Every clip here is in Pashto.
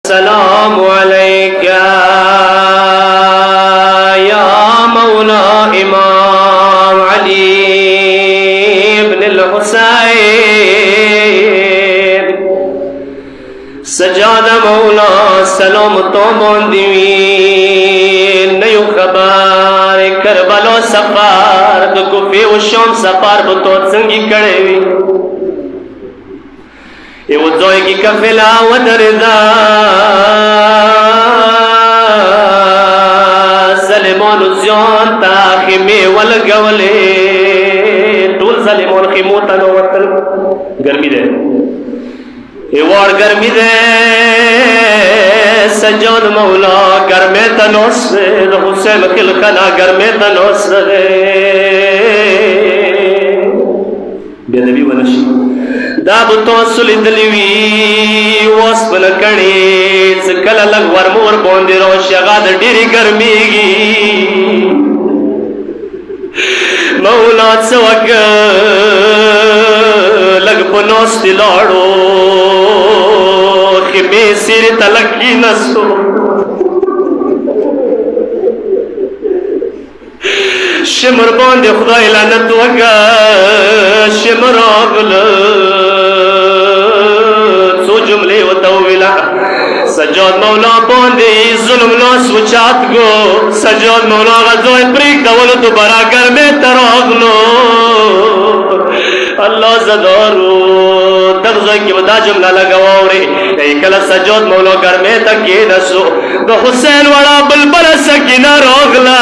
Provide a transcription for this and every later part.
السلام عليك يا مولا إمام علي بن الحسين سجاد مولا سلام تو بندوین نیو خبر کربلا سفر دو کوفی و شام سفر بتو سنگی کڑے وی ایو زوی کی کفلا و دردا ظلمان زیان تا خیمی ولگولی طول ظلمان خیمو تنو وطن گرمی دے ایوار گرمی دے سجاد مولا گرمی تنوس حسین خلقنا گرمی تنوس دے بے نبی و نشی دا بتو سلی دلیوی واسپ نکنی چکل لگ ورمور بوندی رو شغاد ڈیری گرمیگی مولا چوک لگ پنوستی لاڑو خیمی سیر تلکی نسو شمر باندې خدای لعنت وکړه شمر راغله څو جملې ورته وویله سجاد مولا باندې ظلم لاس وچات کو سجاد مولا غزوی پرېږدولو تو براګر مې ته راغلو الله زدارو دغه ځای کې به دا جمله لږه واورئ کله سجاد مولا ګرمۍ ته کېناستو د حسین وړه بلبله سکینه راغله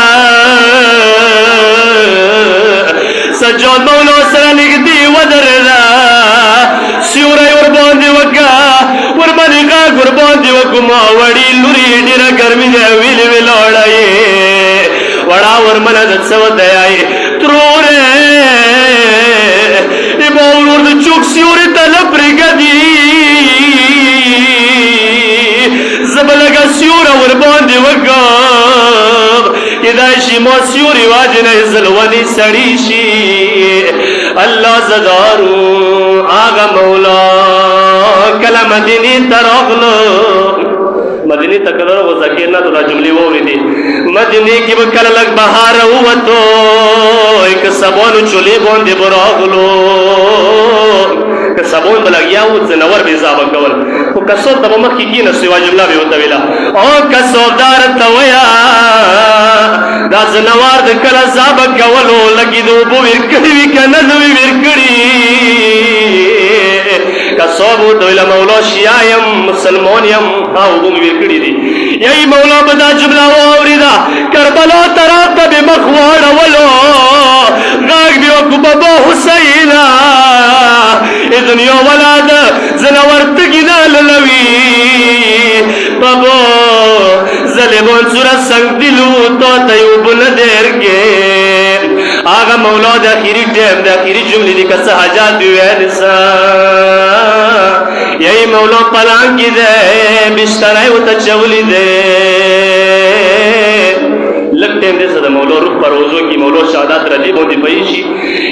سجاد مولا سره نږدې ودرېده سیوری ورباندې وکړه ورباندې غږ ورباندې وکړو ما وړي لورې ډېره ګرمي ده ویلې ولاړه یې وړه ورمنه ده څه ودی ترورې ما ورور د چوک سیوري ته نه پرېږدي زه به لږه سیوره ورباندې وکړم کیدای شي ما سیوري واجې نه زلونې سړي شي الله زدارو آغا مولا کله مدینې ته راغلو مدینې ته کله راغلو ذکر نه دا جملې واورېدې مدینې کې به کله لږ بهار ووتو که سبانو چولې باندې به راغلو که سبون به لګیا و ځناور به ضابه کول خو کسب ته به مخکې کېناستو یوه جمله به ورته ویله او کسبدار ته ویه دا ځناور د کله ضابه کولو لږې د اوبو ویر کړي وي که نه نه وي ویر کړي کسب ورته ویله مولا شیعه یم مسلمان یم ها اوبو مې ویر کړي دي یی مولا به دا جمله واورېده کربلا طرف ته به مخ واړولو غږ به وکړو بابا حسینه دنیا ولاد زنور تگینا للوی بابا ظلمان سورت سنگ دلو تو تیوب ندرگے آغا مولا دا خیری ٹیم دا خیری جملی دی کسا حجات بیوینسا یہی مولا پلانگی دے بشترائی و تچولی دے لگ ٹیم دے صدا مولا روح پر وضو کی مولا شہادات رلی بوندی پیشی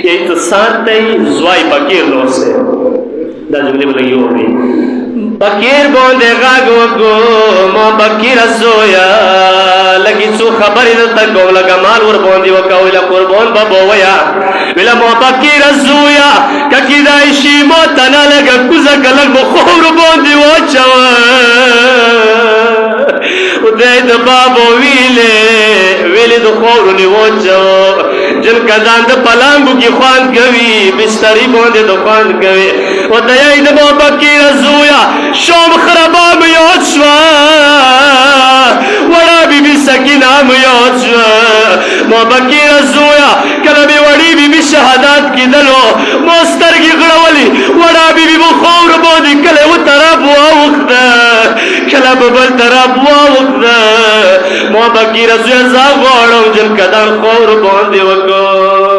یہ اتصال تی زوائی بکیر نو سے دا جملے بلگی ہو رہی بکیر بوندے غاگ وگو مو بکیر زویا لگی سو خبری دتا گو لگا مال ور بوندی وکا ویلا قربان بابو ویا ویلا مو بکیر زویا ککی دایشی مو تنا لگا کزک لگ بخور بوندی وچا ودای د بابو ویلې د خورو نیوچو جن کدان د پلانګو کې خوان کوي بستری باندې د خوان کوي ودای د بابا کې زویا شوم خرابا مې یاد شو وړا بیبي سکینه مې یاد شو بابا کې زویا کله به وړي بیبي شهادت کیدلو مسترګي غړولي وړا بیبي بخور باندې کله و طرف واوخته کله بل طرف واوخته ما بکیر زویا زغړم جن کدان خور باندې وکړو